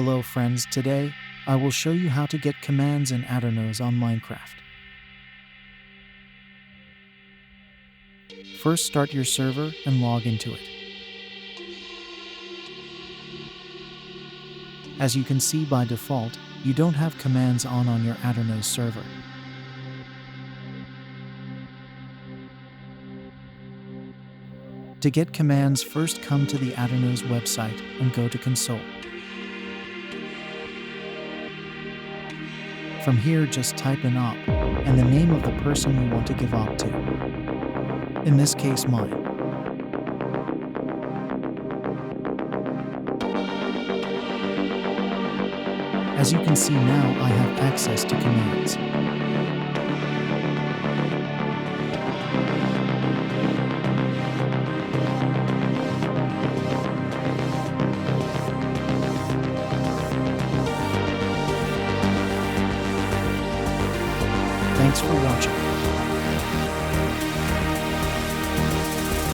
Hello friends, today I will show you how to get commands in Aternos on Minecraft. First, start your server and log into it. As you can see, by default, you don't have commands on your Aternos server. To get commands, first come to the Aternos website and go to console. From here, just type in op and the name of the person you want to give op to. In this case, mine. As you can see now, I have access to commands. Thanks for watching.